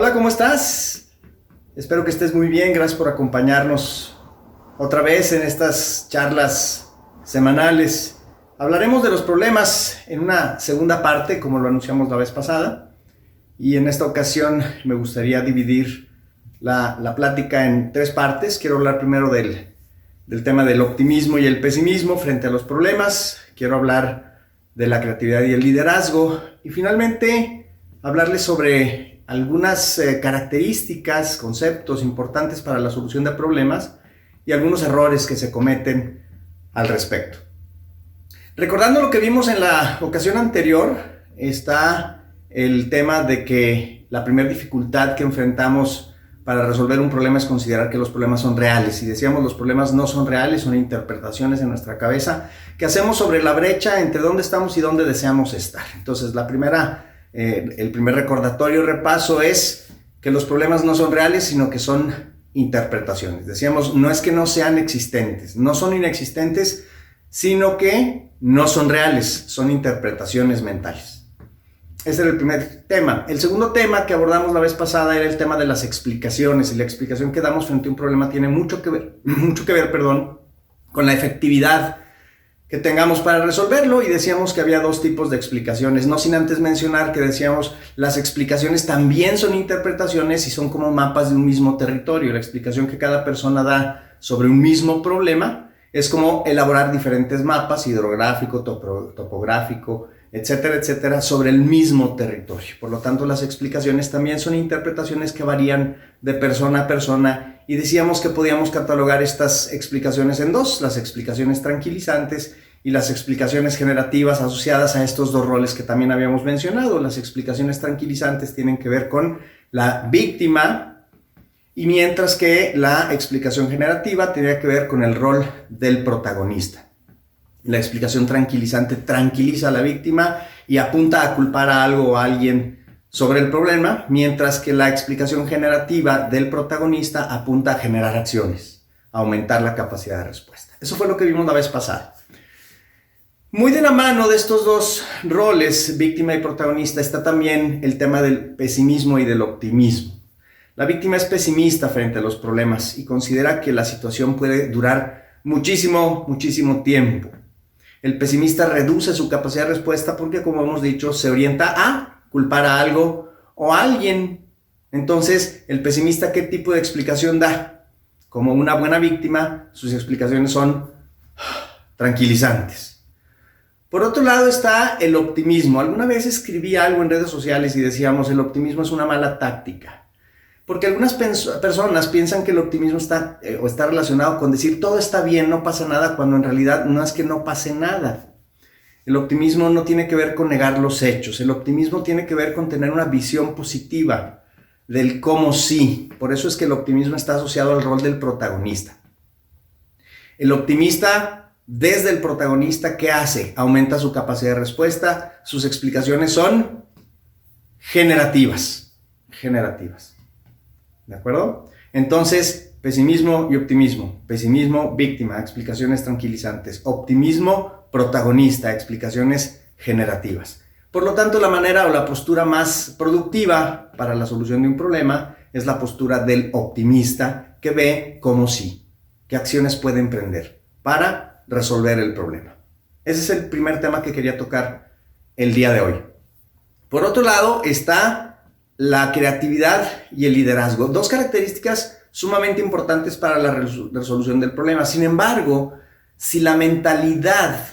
Hola, ¿cómo estás? Espero que estés muy bien. Gracias por acompañarnos otra vez en estas charlas semanales. Hablaremos de los problemas en una segunda parte, como lo anunciamos la vez pasada. Y en esta ocasión me gustaría dividir la plática en tres partes. Quiero hablar primero del tema del optimismo y el pesimismo frente a los problemas. Quiero hablar de la creatividad y el liderazgo. Y finalmente hablarles sobre algunas características, conceptos importantes para la solución de problemas y algunos errores que se cometen al respecto. Recordando lo que vimos en la ocasión anterior, está el tema de que la primera dificultad que enfrentamos para resolver un problema es considerar que los problemas son reales. Y decíamos, los problemas no son reales, son interpretaciones en nuestra cabeza que hacemos sobre la brecha entre dónde estamos y dónde deseamos estar. Entonces, el primer recordatorio, repaso, es que los problemas no son reales, sino que son interpretaciones. Decíamos, no es que no sean existentes, no son inexistentes, sino que no son reales, son interpretaciones mentales. Ese era el primer tema. El segundo tema que abordamos la vez pasada era el tema de las explicaciones, y la explicación que damos frente a un problema tiene mucho que ver, con la efectividad que tengamos para resolverlo, y decíamos que había dos tipos de explicaciones, no sin antes mencionar que decíamos las explicaciones también son interpretaciones y son como mapas de un mismo territorio. La explicación que cada persona da sobre un mismo problema es como elaborar diferentes mapas, hidrográfico, topográfico, etcétera, etcétera, sobre el mismo territorio. Por lo tanto, las explicaciones también son interpretaciones que varían de persona a persona, y decíamos que podíamos catalogar estas explicaciones en dos: las explicaciones tranquilizantes y las explicaciones generativas, asociadas a estos dos roles que también habíamos mencionado. Las explicaciones tranquilizantes tienen que ver con la víctima, y mientras que la explicación generativa tiene que ver con el rol del protagonista. La explicación tranquilizante tranquiliza a la víctima y apunta a culpar a algo o a alguien sobre el problema, mientras que la explicación generativa del protagonista apunta a generar acciones, a aumentar la capacidad de respuesta. Eso fue lo que vimos la vez pasada. Muy de la mano de estos dos roles, víctima y protagonista, está también el tema del pesimismo y del optimismo. La víctima es pesimista frente a los problemas y considera que la situación puede durar muchísimo tiempo. El pesimista reduce su capacidad de respuesta porque, como hemos dicho, se orienta a culpar a algo o a alguien. Entonces, el pesimista, ¿qué tipo de explicación da? Como una buena víctima, sus explicaciones son tranquilizantes. Por otro lado está el optimismo. Alguna vez escribí algo en redes sociales y decíamos, el optimismo es una mala táctica. Porque algunas personas piensan que el optimismo está relacionado con decir todo está bien, no pasa nada, cuando en realidad no es que no pase nada. El optimismo no tiene que ver con negar los hechos. El optimismo tiene que ver con tener una visión positiva del cómo sí. Por eso es que el optimismo está asociado al rol del protagonista. El optimista, desde el protagonista, ¿qué hace? Aumenta su capacidad de respuesta. Sus explicaciones son generativas. ¿De acuerdo? Entonces, pesimismo y optimismo. Pesimismo, víctima, explicaciones tranquilizantes. Optimismo, protagonista, explicaciones generativas. Por lo tanto, la manera o la postura más productiva para la solución de un problema es la postura del optimista, que ve cómo sí, qué acciones puede emprender para resolver el problema. Ese es el primer tema que quería tocar el día de hoy. Por otro lado está la creatividad y el liderazgo, dos características sumamente importantes para la resolución del problema. Sin embargo, si la mentalidad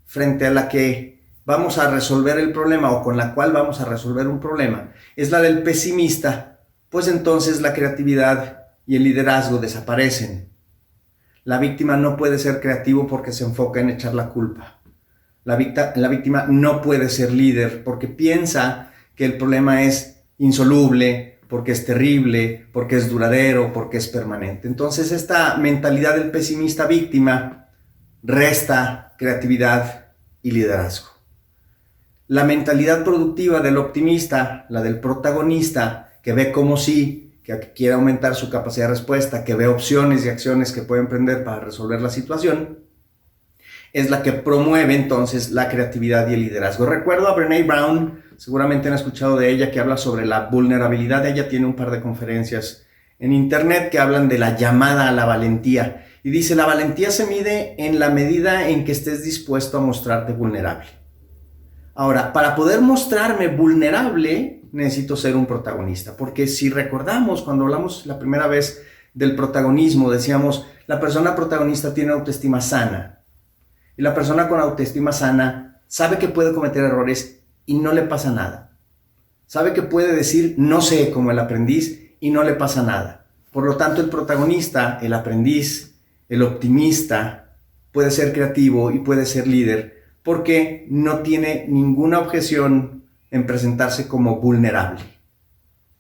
frente a la que vamos a resolver el problema o con la cual vamos a resolver un problema es la del pesimista, pues entonces la creatividad y el liderazgo desaparecen. La víctima no puede ser creativo porque se enfoca en echar la culpa. La víctima no puede ser líder porque piensa que el problema es insoluble, porque es terrible, porque es duradero, porque es permanente. Entonces, esta mentalidad del pesimista víctima resta creatividad y liderazgo. La mentalidad productiva del optimista, la del protagonista, que ve cómo sí, que quiere aumentar su capacidad de respuesta, que ve opciones y acciones que puede emprender para resolver la situación, es la que promueve entonces la creatividad y el liderazgo. Recuerdo a Brené Brown, seguramente han escuchado de ella, que habla sobre la vulnerabilidad. Ella tiene un par de conferencias en internet que hablan de la llamada a la valentía. Y dice, la valentía se mide en la medida en que estés dispuesto a mostrarte vulnerable. Ahora, para poder mostrarme vulnerable, necesito ser un protagonista. Porque si recordamos, cuando hablamos la primera vez del protagonismo, decíamos, la persona protagonista tiene autoestima sana. Y la persona con autoestima sana sabe que puede cometer errores y no le pasa nada. Sabe que puede decir, no sé, como el aprendiz, y no le pasa nada. Por lo tanto, el protagonista, el aprendiz, el optimista, puede ser creativo y puede ser líder porque no tiene ninguna objeción en presentarse como vulnerable.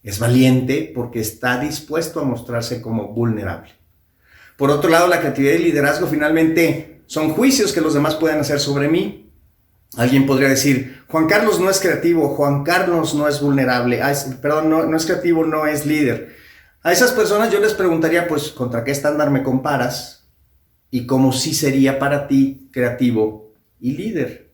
Es valiente porque está dispuesto a mostrarse como vulnerable. Por otro lado, la creatividad y el liderazgo finalmente son juicios que los demás pueden hacer sobre mí. Alguien podría decir, Juan Carlos no es creativo, Juan Carlos no es vulnerable, no es creativo, no es líder. A esas personas yo les preguntaría, pues, ¿contra qué estándar me comparas? Y cómo sí sería para ti creativo y líder.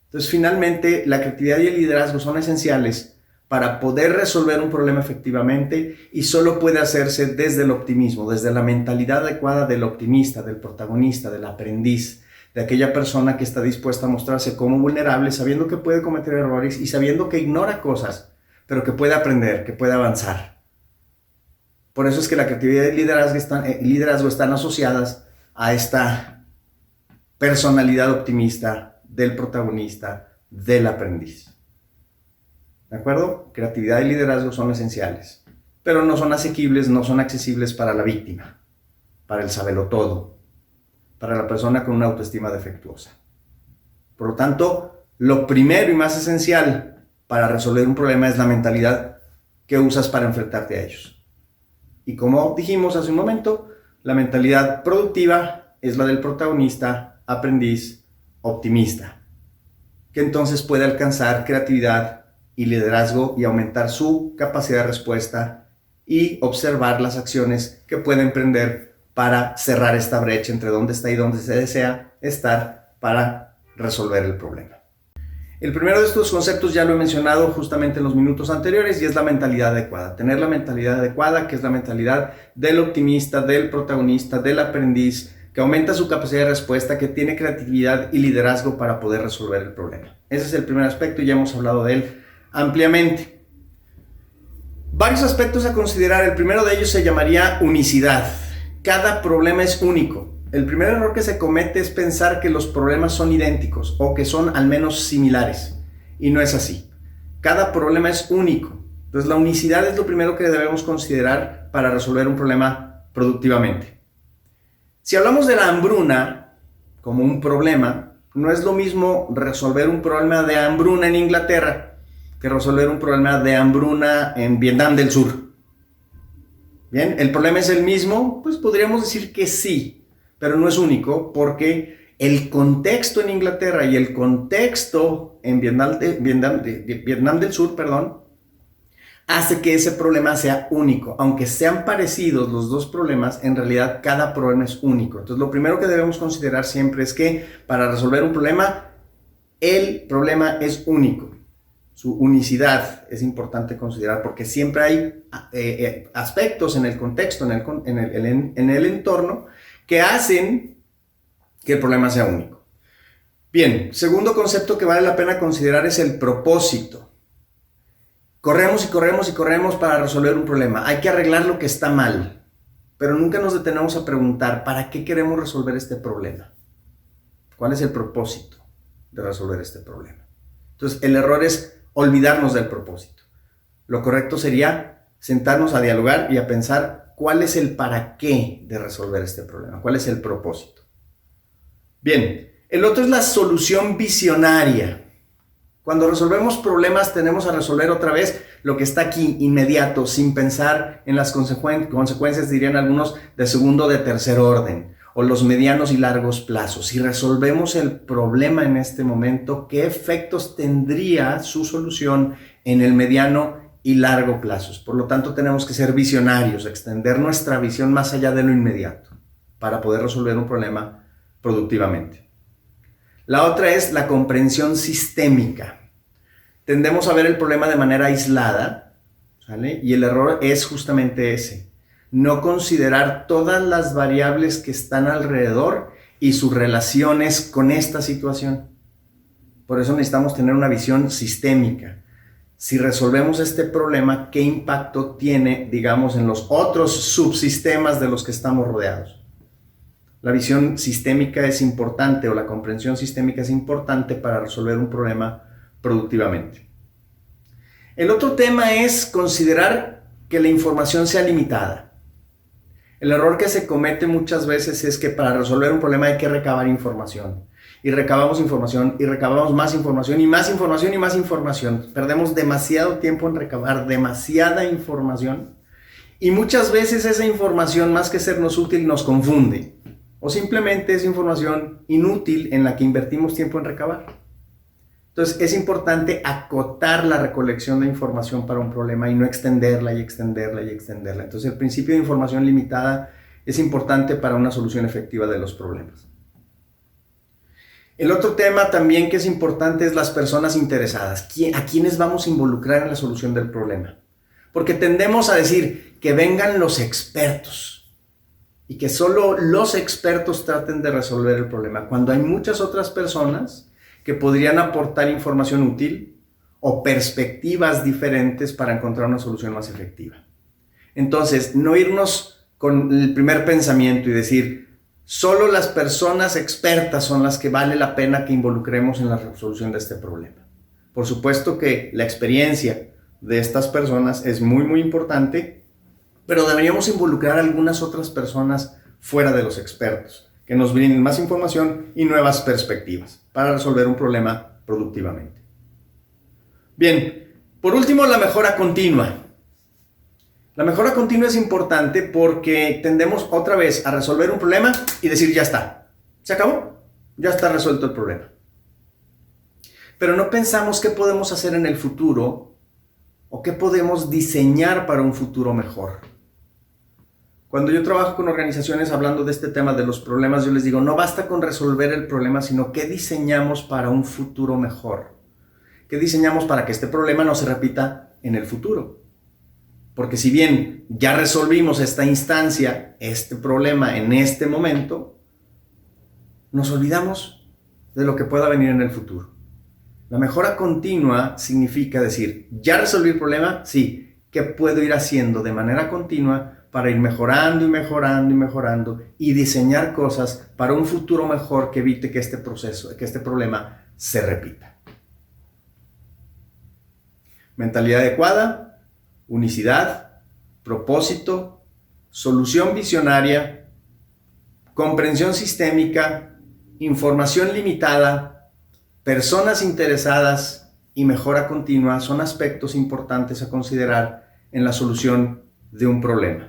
Entonces, finalmente, la creatividad y el liderazgo son esenciales para poder resolver un problema efectivamente y solo puede hacerse desde el optimismo, desde la mentalidad adecuada del optimista, del protagonista, del aprendiz, de aquella persona que está dispuesta a mostrarse como vulnerable, sabiendo que puede cometer errores y sabiendo que ignora cosas, pero que puede aprender, que puede avanzar. Por eso es que la creatividad y el liderazgo están asociadas a esta personalidad optimista del protagonista, del aprendiz. ¿De acuerdo? Creatividad y liderazgo son esenciales, pero no son asequibles, no son accesibles para la víctima, para el sabelotodo, para la persona con una autoestima defectuosa. Por lo tanto, lo primero y más esencial para resolver un problema es la mentalidad que usas para enfrentarte a ellos. Y como dijimos hace un momento, la mentalidad productiva es la del protagonista, aprendiz, optimista, que entonces puede alcanzar creatividad y liderazgo y aumentar su capacidad de respuesta y observar las acciones que puede emprender para cerrar esta brecha entre dónde está y dónde se desea estar para resolver el problema. El primero de estos conceptos ya lo he mencionado justamente en los minutos anteriores y es la mentalidad adecuada. Tener la mentalidad adecuada, que es la mentalidad del optimista, del protagonista, del aprendiz, que aumenta su capacidad de respuesta, que tiene creatividad y liderazgo para poder resolver el problema. Ese es el primer aspecto y ya hemos hablado de él ampliamente. Varios aspectos a considerar. El primero de ellos se llamaría unicidad. Cada problema es único. El primer error que se comete es pensar que los problemas son idénticos o que son al menos similares. Y no es así. Cada problema es único. Entonces la unicidad es lo primero que debemos considerar para resolver un problema productivamente. Si hablamos de la hambruna como un problema, no es lo mismo resolver un problema de hambruna en Inglaterra que resolver un problema de hambruna en Vietnam del Sur. Bien, ¿el problema es el mismo? Pues podríamos decir que sí. Pero no es único porque el contexto en Inglaterra y el contexto en Vietnam del Sur, hace que ese problema sea único. Aunque sean parecidos los dos problemas, en realidad cada problema es único. Entonces lo primero que debemos considerar siempre es que para resolver un problema, el problema es único. Su unicidad es importante considerar porque siempre hay aspectos en el contexto, en el entorno, que hacen que el problema sea único. Bien, segundo concepto que vale la pena considerar es el propósito. Corremos y corremos y corremos para resolver un problema. Hay que arreglar lo que está mal, pero nunca nos detenemos a preguntar ¿para qué queremos resolver este problema? ¿Cuál es el propósito de resolver este problema? Entonces, el error es olvidarnos del propósito. Lo correcto sería sentarnos a dialogar y a pensar ¿cuál es el para qué de resolver este problema? ¿Cuál es el propósito? Bien, el otro es la solución visionaria. Cuando resolvemos problemas tenemos a resolver otra vez lo que está aquí inmediato, sin pensar en las consecuencias, dirían algunos, de segundo o de tercer orden, o los medianos y largos plazos. Si resolvemos el problema en este momento, ¿qué efectos tendría su solución en el mediano y largo plazos? Por lo tanto, tenemos que ser visionarios, extender nuestra visión más allá de lo inmediato para poder resolver un problema productivamente. La otra es la comprensión sistémica. tendemos a ver el problema de manera aislada, ¿sale? Y el error es justamente ese, no considerar todas las variables que están alrededor y sus relaciones con esta situación. Por eso necesitamos tener una visión sistémica. Si resolvemos este problema, ¿qué impacto tiene, digamos, en los otros subsistemas de los que estamos rodeados? La visión sistémica es importante, o la comprensión sistémica es importante para resolver un problema productivamente. El otro tema es considerar que la información sea limitada. El error que se comete muchas veces es que para resolver un problema hay que recabar información. Y recabamos información, y recabamos más información, y más información, y más información. Perdemos demasiado tiempo en recabar demasiada información. Y muchas veces esa información, más que sernos útil, nos confunde. O simplemente es información inútil en la que invertimos tiempo en recabar. Entonces es importante acotar la recolección de información para un problema y no extenderla y extenderla y extenderla. Entonces el principio de información limitada es importante para una solución efectiva de los problemas. El otro tema también que es importante es las personas interesadas. ¿A quiénes vamos a involucrar en la solución del problema? Porque tendemos a decir que vengan los expertos y que solo los expertos traten de resolver el problema, cuando hay muchas otras personas que podrían aportar información útil o perspectivas diferentes para encontrar una solución más efectiva. Entonces, no irnos con el primer pensamiento y decir, solo las personas expertas son las que vale la pena que involucremos en la resolución de este problema. Por supuesto que la experiencia de estas personas es muy, muy importante, pero deberíamos involucrar a algunas otras personas fuera de los expertos, que nos brinden más información y nuevas perspectivas para resolver un problema productivamente. Bien, por último, la mejora continua. La mejora continua es importante porque tendemos otra vez a resolver un problema y decir, ya está, se acabó, ya está resuelto el problema. Pero no pensamos qué podemos hacer en el futuro o qué podemos diseñar para un futuro mejor. Cuando yo trabajo con organizaciones hablando de este tema de los problemas, yo les digo, no basta con resolver el problema, sino qué diseñamos para un futuro mejor. ¿Qué diseñamos para que este problema no se repita en el futuro? Porque si bien ya resolvimos esta instancia, este problema en este momento, nos olvidamos de lo que pueda venir en el futuro. La mejora continua significa decir, ya resolví el problema, sí, ¿qué puedo ir haciendo de manera continua para ir mejorando y mejorando y mejorando y diseñar cosas para un futuro mejor que evite que este problema se repita? Mentalidad adecuada, unicidad, propósito, solución visionaria, comprensión sistémica, información limitada, personas interesadas y mejora continua son aspectos importantes a considerar en la solución de un problema.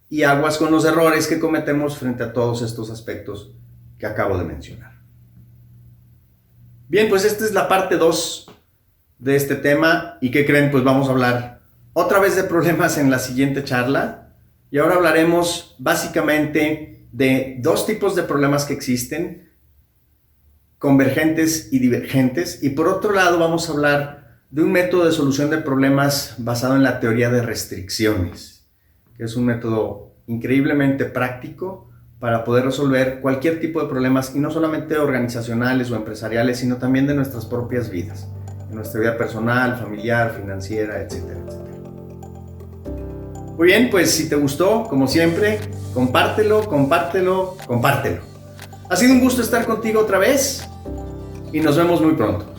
Y aguas con los errores que cometemos frente a todos estos aspectos que acabo de mencionar. Bien, pues esta es la parte 2 de este tema. ¿Y qué creen? Pues vamos a hablar otra vez de problemas en la siguiente charla. Y ahora hablaremos básicamente de dos tipos de problemas que existen, convergentes y divergentes. Y por otro lado vamos a hablar de un método de solución de problemas basado en la teoría de restricciones, que es un método increíblemente práctico para poder resolver cualquier tipo de problemas, y no solamente organizacionales o empresariales, sino también de nuestras propias vidas, en nuestra vida personal, familiar, financiera, etcétera, etcétera. Muy bien, pues si te gustó, como siempre, compártelo. Ha sido un gusto estar contigo otra vez y nos vemos muy pronto.